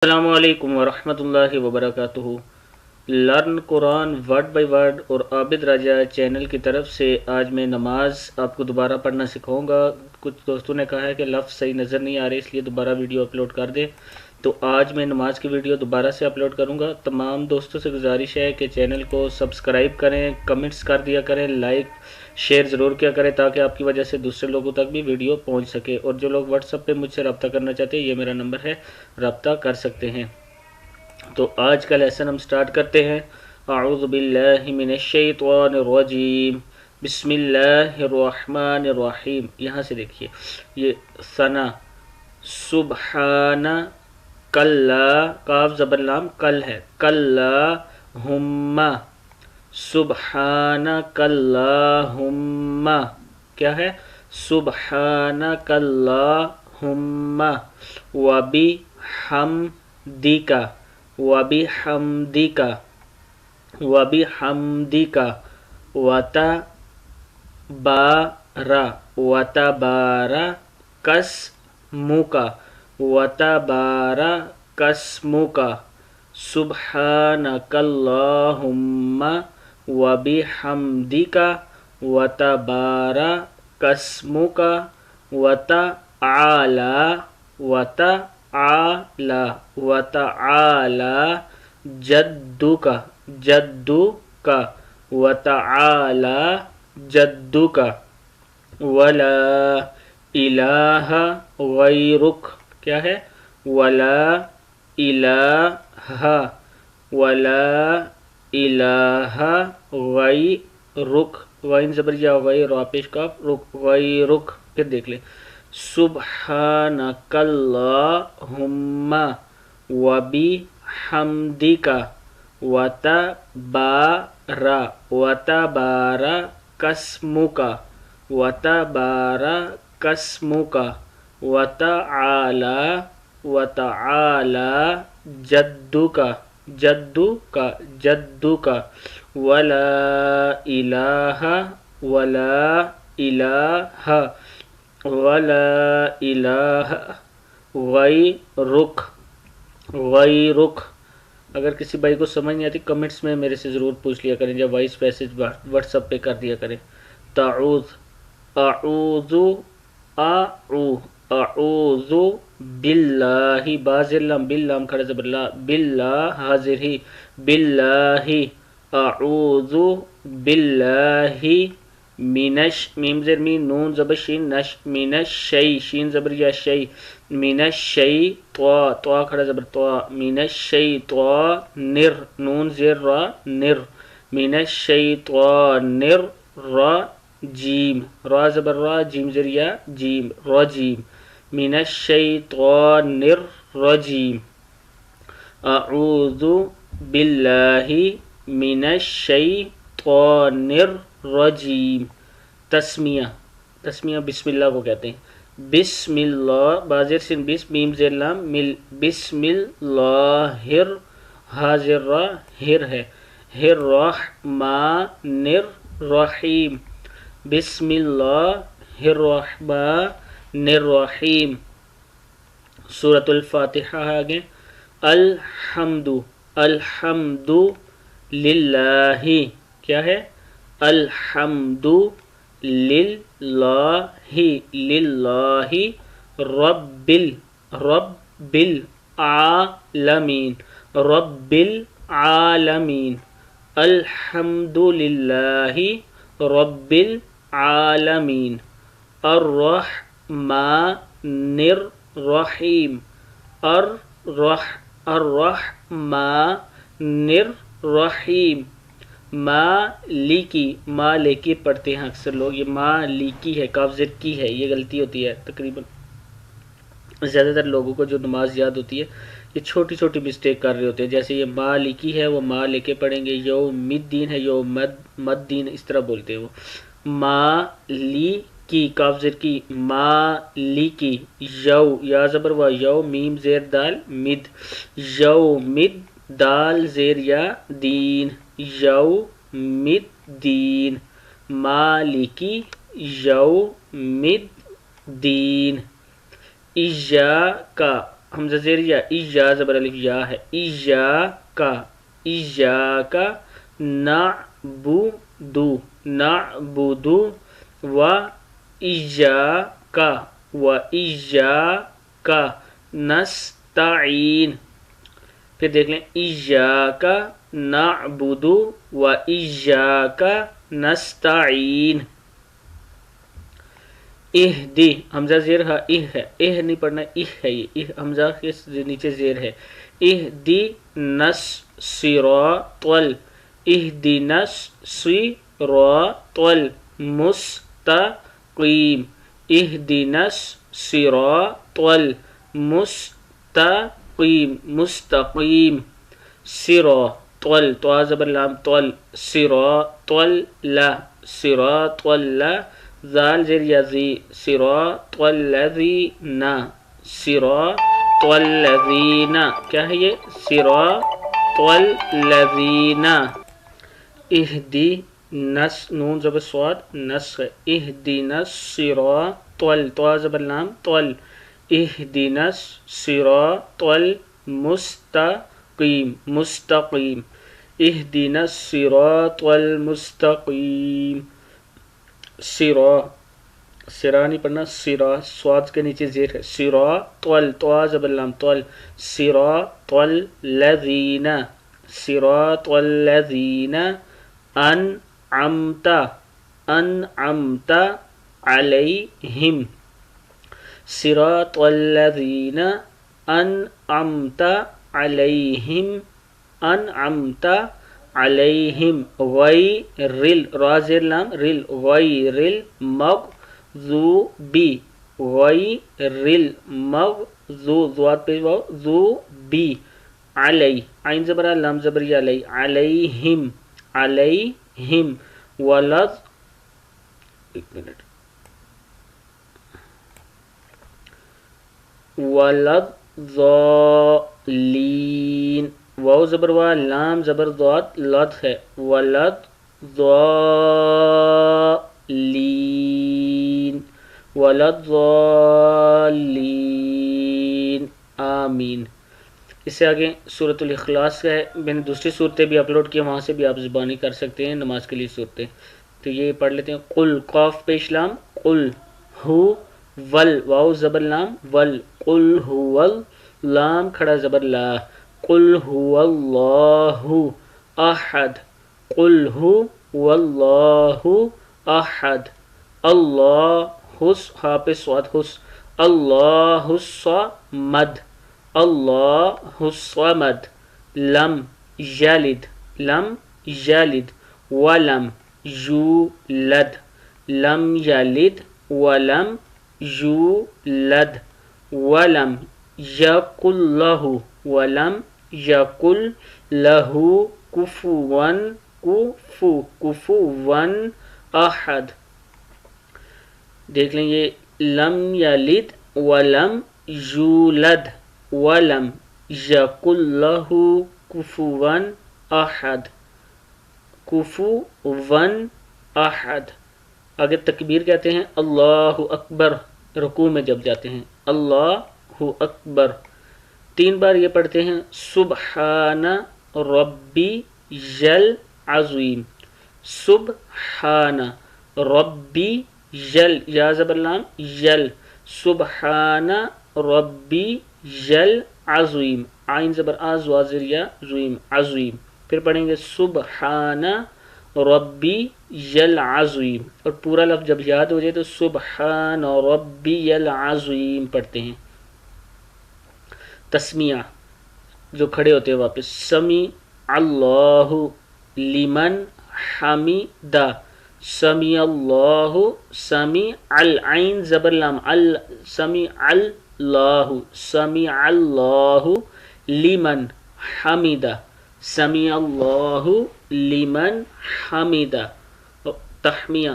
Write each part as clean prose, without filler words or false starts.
السلام علیکم ورحمۃ اللہ وبرکاتہ۔ Learn Quran word by word اور عابد راجہ چینل کی طرف سے آج میں نماز آپ کو دوبارہ پڑھنا سکھاؤں گا۔ کچھ دوستوں نے کہا ہے کہ لفظ صحیح نظر نہیں آ رہے، اس لیے دوبارہ ویڈیو اپلوڈ کر دیں، تو آج میں نماز کی ویڈیو دوبارہ سے اپلوڈ کروں گا۔ تمام دوستوں سے گزارش ہے کہ چینل کو سبسکرائب کریں، کمنٹس کر دیا کریں، لائک شیئر ضرور کیا کریں تاکہ آپ کی وجہ سے دوسرے لوگوں تک بھی ویڈیو پہنچ سکے۔ اور جو لوگ واٹس ایپ پہ مجھ سے رابطہ کرنا چاہتے ہیں، یہ میرا نمبر ہے، رابطہ کر سکتے ہیں۔ تو آج کا لیسن ہم سٹارٹ کرتے ہیں۔ اعوذ باللہ من الشیطان الرجیم، بسم اللہ الرحمن الرحیم۔ یہاں سے دیکھیے یہ ثنا، سبحان کلا، کاف زبر لام کل ہے، کلا ہم، سبحان کلا ہم، کیا ہے؟ سبحان کلا ہم، وبی حمدکا، وبی حمدکا، وبی حمدکا، وتبارا، وتبارا کسمکا، وتبارا کسمکا، سبحانک اللہم وبحمدکا، وتبارا کسمکا، وتعالی، وتعالی، وتعالی جدکا، جدکا، وتعالی جدکا، ولا الہ غیرک، کیا ہے؟ ولا الہ، ولا الہ غیرک، غین زبر یا غیر پیش کاف رک، غیرک، پھر دیکھ لیں، سبحانک اللہم وبحمدکا، وتبارا، وتبارا کسمکا، وتبارا کسمکا، وتعالی، وتعالی جدکا، جدکا، جدکا، ولا الہ، ولا الہ، ولا الہ غیرک، غیرک۔ اگر کسی بھائی کو سمجھ نہیں آتی کمنٹس میں میرے سے ضرور پوچھ لیا کریں، یا وائس میسج واٹس ایپ پہ کر دیا کریں۔ تعوذ، اعوذ، اعوذ باللہ، بازر لام، باللام کھڑا زبر لا، باللہ حاضر ہی، باللہ، اعوذ باللہ منش، میم زر می، نون زبر شین، نش، من الشی، شین زبر یا شی، من الشی، طوا، طوا کھڑا زبر طوا، من الشیطان، نون زیر را، نر، من الشیطان الرجیم، را زبر را، جیم زر یا جیم، رجیم، من الشیطان الرجیم، اعوذ باللہ من الشیطان الرجیم۔ تسمیہ، تسمیہ بسم اللہ کو کہتے ہیں۔ بسم اللہ، بازر سن بس، میم زیر لام مل، بسم اللہ، حاضر را، ہر ہے، الرحمن الرحیم، بسم اللہ الرحمن الرحیم۔ سورۃ الفاتحہ آگے، الحمد، الحمد للہ، کیا ہے؟ الحمد للہ، للہ رب رب العالمین، رب العالمین، الحمد للہ رب العالمین، الرحمن الرحیم، الرحمن الرحیم، مالکی، مالکی پڑھتے ہیں اکثر لوگ، یہ مالکی ہے، کاف زد کی ہے، یہ غلطی ہوتی ہے تقریباً زیادہ تر لوگوں کو جو نماز یاد ہوتی ہے یہ چھوٹی چھوٹی مسٹیک کر رہے ہوتے ہیں، جیسے یہ مالکی ہے وہ ماں لے کے پڑھیں گے، یوم الدین ہے یوم الدین، اس طرح بولتے ہیں وہ، مالکی، کاف زد کی، مالکی، یو، یا زبر و، یو، میم زیر دال مد، یومد، دال زیر یا دین، یوم الدین، مالکی یوم الدین، ایاکا، حمزہ زیر یا، ایجا زبر الف یا ہے، ایجاکا، ایجاکا، نعبدو، نعبدو، و ایجاکا، و ایجاکا نستعین. پھر دیکھ لیں، ایجاکا نعبدو و ایجاکا نستعین. اہدی، حمزہ زیر ہا اہ ہے، اہ نہیں پڑھنا، اہ ہے یہ، اہ حمزہ کے نیچے زیر ہے. اہدی نس صراط اہدینا الصراط المستقیم، اہدینا الصراط المستقیم، مستقیم. صراط تو زبر لام طل، صراط لا، صراط لا، ذال زیر یا ذی، صراط الذین، صراط الذین، کیا ہے یہ؟ صراط الذین. اہدی نس نون زبر صاد نس ہے، اہدینا الصراط تو زبر لام طل، اہدینا الصراط المستقیم، مستقیم، اہدینا الصراط المستقیم. سرا، سرا نہیں پڑھنا، سرا سواد کے نیچے زیر ہے، سرا طل تو زبر لام طل، صراط الذین، صراط الذین انعمت، انعمت علیہم، صراط الذین انعمت علیہم، انعمت علیہم، غیر را زیر لام رل، غیر المغضوبی، غیر المغضوب ذوات پہ واو، ذوبی، علی عین زبر لام زبر علی، علیہم، علیہم، ولد، ایک منٹ، ولد ضالین، واو زبر وا لام زبر ضاد لد ہے، ولد ضالین، ولد ضالین، آمین. اس سے آگے سورۃ الاخلاص کا ہے، میں نے دوسری صورتیں بھی اپلوڈ کی، وہاں سے بھی آپ زبانی کر سکتے ہیں نماز کے لیے صورتیں. تو یہ پڑھ لیتے ہیں. قل قاف پیش لام، قل ہو ول واو زبر لام ول، قل هو لام کھڑا زبر لا، قل هو اللہ احد، قل هو اللہ احد، اللہ حس ہا پہ سواد حس، اللہ الصمد، اللہ الصمد، لم یلد، لم یلد، ولم یولد، لم یلد ولم یولد، ولم یکن لہ، ولم یکن لہ کفوا، کفوا احد. دیکھ لیں یہ لم یلد ولم یولد ولم یکن لہ کفوا احد، کفوا احد. آگے تکبیر کہتے ہیں اللہ اکبر، رکوع میں جب جاتے ہیں اللہ اکبر. 3 بار یہ پڑھتے ہیں سبحان ربی یل عظیم، سبحان ربی یل یا زبر لام یل، سبحان ربی یل عظیم، عین زبر آز واضر یا زویم، عظیم. پھر پڑھیں گے سبحان ربی یل عظیم، اور پورا لفظ جب یاد ہو جائے تو سبحان ربی یل عظیم پڑھتے ہیں. تسمیہ جو کھڑے ہوتے ہیں واپس، سمی اللہ لمن حمیدہ، سمی اللہ، سمی العین زبر لام ال، سمی اللہ، سمی اللہ لمن حمیدہ، سمی اللہ لمن حمیدہ. تحمیہ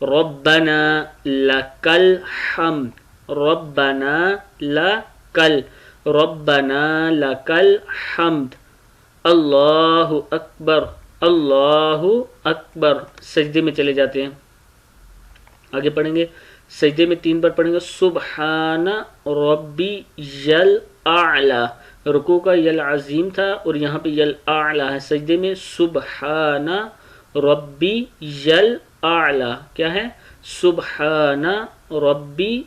ربنا لکل حمد، ربنا لکل، ربنا لکل حمد، اللہ اکبر، اللہ اکبر. سجدے میں چلے جاتے ہیں. آگے پڑھیں گے سجدے میں 3 بار پڑھیں گے سبحان ربی یل اعلی، رکوع کا یل عظیم تھا اور یہاں پہ یل اعلی ہے، سجدے میں سبحان ربی یل اعلی، کیا ہے سبحان ربی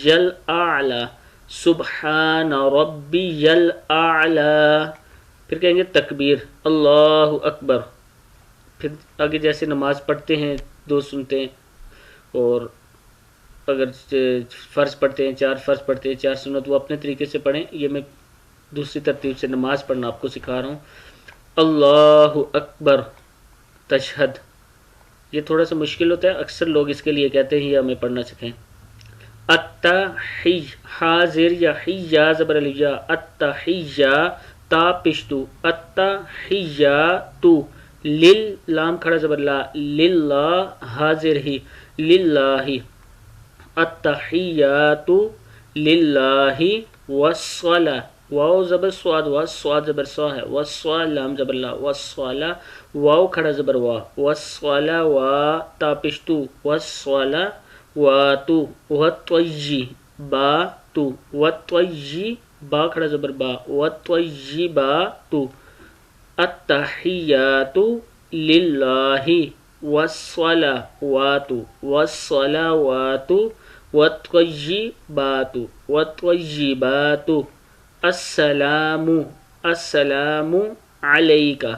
یل اعلی، سبحان ربی یل اعلی۔ پھر کہیں گے تکبیر اللہ اکبر۔ پھر آگے جیسے نماز پڑھتے ہیں 2 سنتے ہیں، اور اگر فرض پڑھتے ہیں 4 فرض پڑھتے ہیں 4 سنت، وہ اپنے طریقے سے پڑھیں، یہ میں دوسری ترتیب سے نماز پڑھنا آپ کو سکھا رہا ہوں۔ اللہ اکبر تشہد، یہ تھوڑا سا مشکل ہوتا ہے، اکثر لوگ اس کے لیے کہتے ہیں یہ ہمیں پڑھنا سکھیں۔ التحی حاضر یا حیا زبر الیا، التحیا تا پشتو، التحیاتو لل لام کھڑا زبر لا، للہ حاضر ہی للہ، التحیاتو للہ والصلاۃ، واو زبر سواد، والصاد زبر سو ہے، والصلاۃ لام زبر لا، والصلاۃ واو کھڑا زبر وا، والصلاۃ وا تا پشتو، والصلاۃ واتو، والطیباتو، والطیب با کھڑا زبر با، والطیباتو، التحیات للہ والصلوات والصلوات والطیبات والطیبات، السلام السلام علیکہ،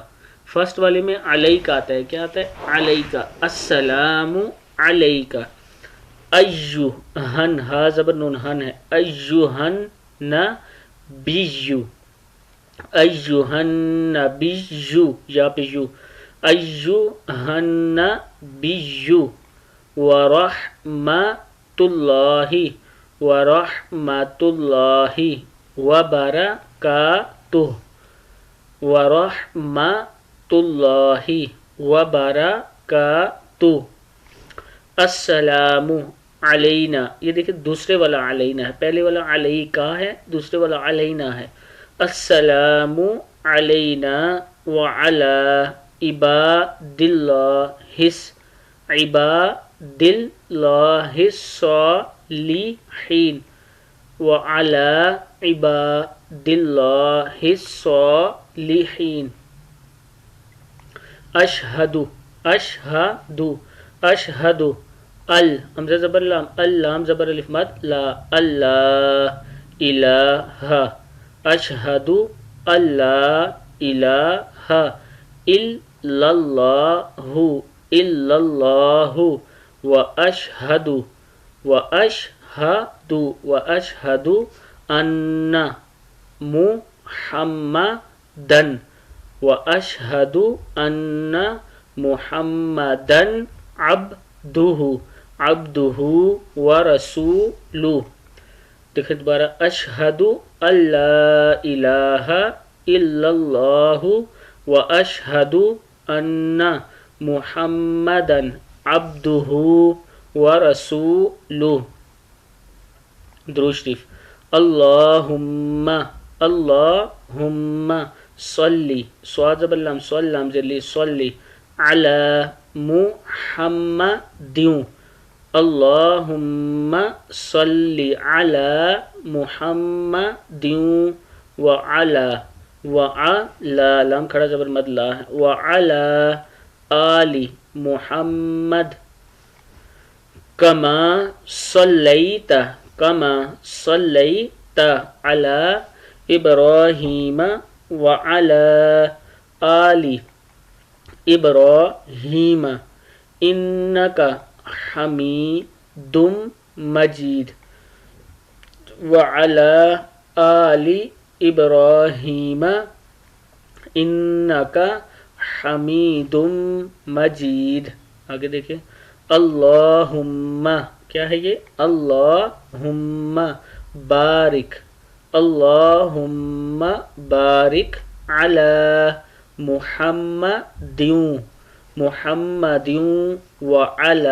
فرسٹ والے میں علیکہ آتا ہے، کیا آتا ہے علیکہ، السلام علیکہ، ایہن ہا زبر نون ہن ہے، ایہن نبیو، ایہن نبیو یا پہ یو، ایہن نبیو ورحمۃ اللہ ورحمۃ اللہ وبرکاتہ، ورحمۃ اللہ وبرکاتہ، السلام علینا، یہ دیکھیں دوسرے والا علینا ہے، پہلے والا علیکہ ہے، دوسرے والا علینا ہے، السلام علینا وعلی عباد اللہ الصالحین وعلی عباد اللہ الصالحین، اشہد اشہد اشہد، ال حمزہ زبر لام، اللام زبر الف مد لا، اللہ الہ، اشہد اللہ الہ الا اللہ الا اللہ، واشہد واشہد واشہد ان محمدن، واشہد ان محمدن عبدہ عبدہ ورسولہ، دیکھیں دوبارہ، اشہد اللہ الہ الا اللہ واشہد ان محمدن عبدہ ورسولہ، درود شریف، اللہم اللہم صلی، صاد زبر لام صلی لام زلی صلی، علی محمد، اللہم صلی علی محمد وعلی وعلی لام کھڑا زبر مد لا ہے، وعلی آل محمد کما صلیت کما صلیت علی ابراہیم وعلی آل ابراہیم انکا حمید مجید، وعلی آل ابراہیم انکا حمید مجید۔ آگے دیکھیں، اللہم، کیا ہے یہ اللہم بارک، اللہم بارک علی محمد محمد وعلی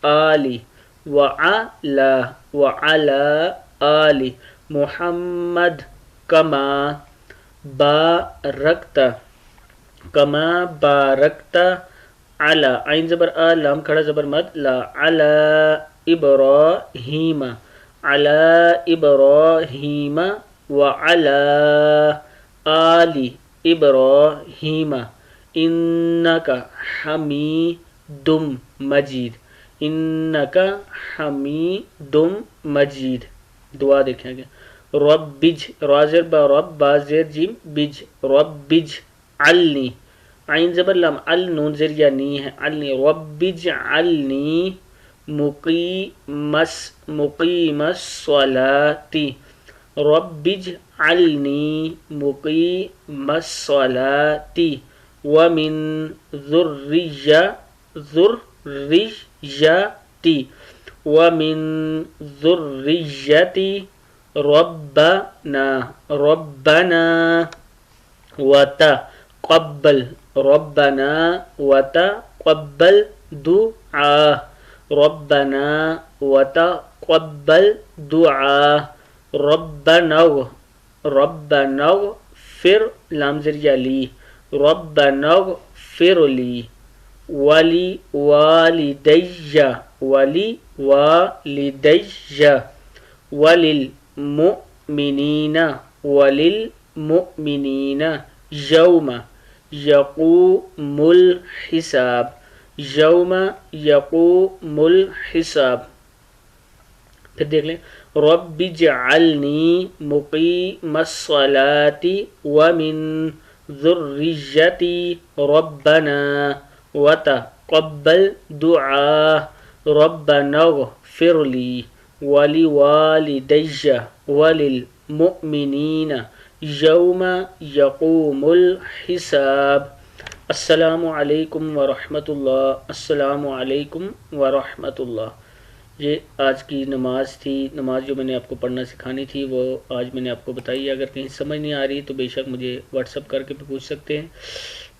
آل وعلی آل محمد کما بارکت کما بارکت علی، عین زبر لام کھڑا زبر مد لا، علی إبراهيم على إبراهيم وعلى آل إبراهيم إنك حميد مجيد إنك حميد مجيد. دعا دیکھیں گے. ربج رازر با رب بازر جیم بج ربج علنی عین زبر لام ال نون زر یا نی ہے علنی ربج علنی مقیم الصلاتی ربج علنی مقیم الصلاتی ومن ذریتی ومن ذریتی ربنا وتقبل ربنا وتقبل دعاء ربنا وتقبل دعاء ربنا اغفر لام ذریعہ لی ربنا اغفر لی ولی والدی وللمؤمنین یوم یقوم الحساب یوم یقوم الحساب. پھر دیکھ لیں رب اجعلنی مقیم الصلاۃ ومن ذریتی ربنا وتقبل دعاء ربنا اغفر لی ولوالدی وللمؤمنین یوم یقوم الحساب. السلام علیکم ورحمۃ اللہ. السلام علیکم ورحمۃ اللہ. یہ آج کی نماز تھی. نماز جو میں نے آپ کو پڑھنا سکھانی تھی وہ آج میں نے آپ کو بتائی. اگر کہیں سمجھ نہیں آ رہی تو بے شک مجھے واٹس اپ کر کے بھی پوچھ سکتے ہیں.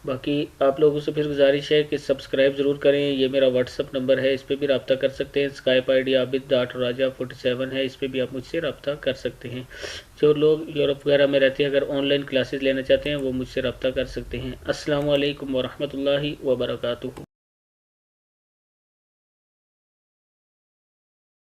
باقی آپ لوگوں سے پھر گزارش ہے کہ سبسکرائب ضرور کریں. یہ میرا واٹس اپ نمبر ہے, اس پہ بھی رابطہ کر سکتے ہیں. اسکائپ آئی ڈی abid.raja47 ہے, اس پہ بھی آپ مجھ سے رابطہ کر سکتے ہیں. جو لوگ یورپ وغیرہ میں رہتے ہیں اگر آن لائن کلاسز لینا چاہتے ہیں وہ مجھ سے رابطہ کر سکتے ہیں. السلام علیکم ورحمۃ اللہ وبرکاتہ.